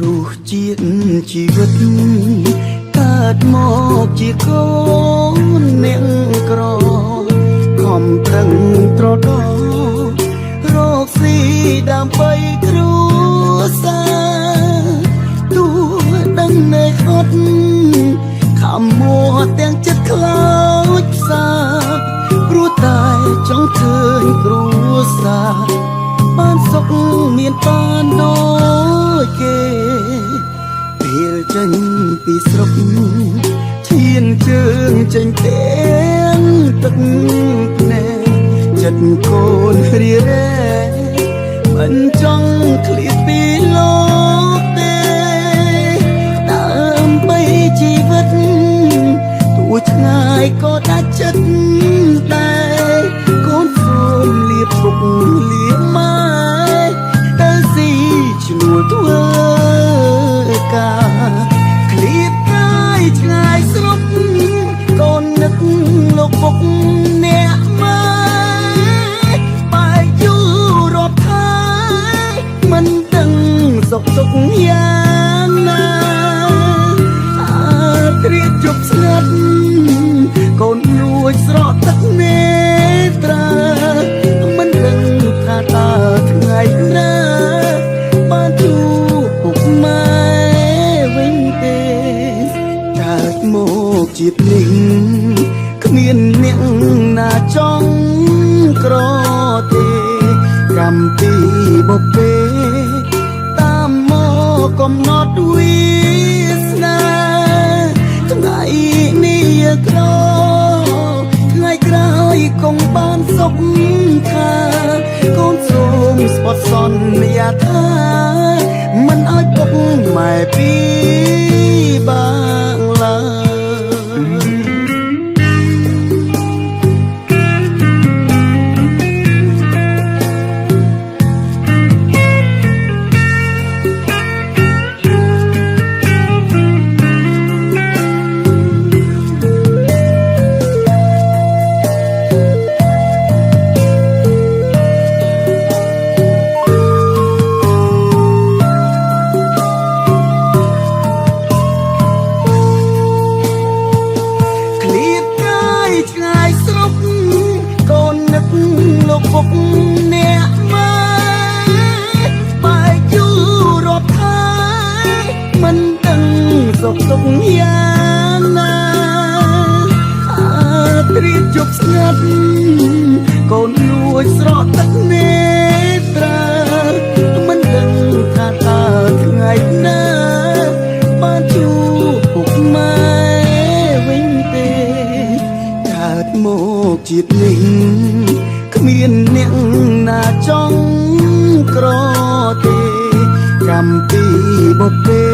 រសជាតិជីវិតកើតមកជាកូនអ្នកក្រខំប្រឹងត្រដរកស៊ីដើម្បីគ្រួសារទោះដឹងនៅអត់ខំមួទាំងចិត្តខ្លោចផ្សាព្រោះតែចង់ឃើញគ្រួសារបានសុខមានបានដូចគេពេលចេញពីស្រុកឈានជើងចេញទាំងទឹកភ្នែកចិត្តកូនរីរែមិនចង់ឃ្លាតពីលោកទេដើម្បីជីវិតទោះឆ្ងាយក៏ដាច់ចិត្តដែរកូនសូមលាពុកលាម៉ែទៅស៊ីឈ្នួលធ្វើការឃ្លាតកាយឆ្ងាយស្រុកកូននឹកលោកពុកអ្នកម៉ែបែកយូររាប់ខែមិនដឹងសុខទុក្ខយ៉ាងណាត្រៀតជប់ស្ងាត់កូនលួចស្រក់ទឹកនេត្រាមិនដឹងថាតើថ្ងៃណាបានជួបពុកម៉ែវិញទេកើតមកជាតិនេះគ្មានអ្នកណាចង់ក្រទេកម្មពីបុព្វេតាមមកកំណត់វាសនាថ្ងៃនេះក្រថ្ងៃក្រោយគង់បានសុខថាកូនសូមស្បត់សន្យាថាមិនឲ្យពុកម៉ែពីបាងឡើយលោកពុកអ្នកម៉ែបែកយូររាប់ខែមិនដឹងសុខទុក្ខយ៉ាងណាត្រៀតជប់ស្ងាត់កូនលួចស្រក់ទឹកនេត្រាមិនដឹងថាតើថ្ងៃណាបានជួបពុកម៉ែវិញទេកើតមកជាតិនេះគ្មានអ្នកណាចង់ក្រទេកម្មពីបុព្វេ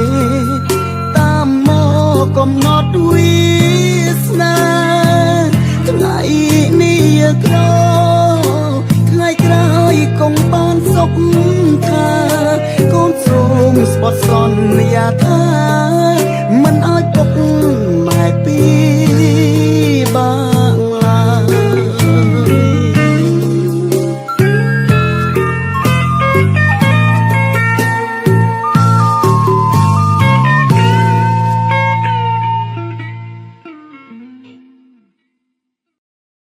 តាមមកកំណត់វាសនាថ្ងៃនេះក្រថ្ងៃក្រោយគង់បានសុខថាកូនសូមស្បត់សន្យាថា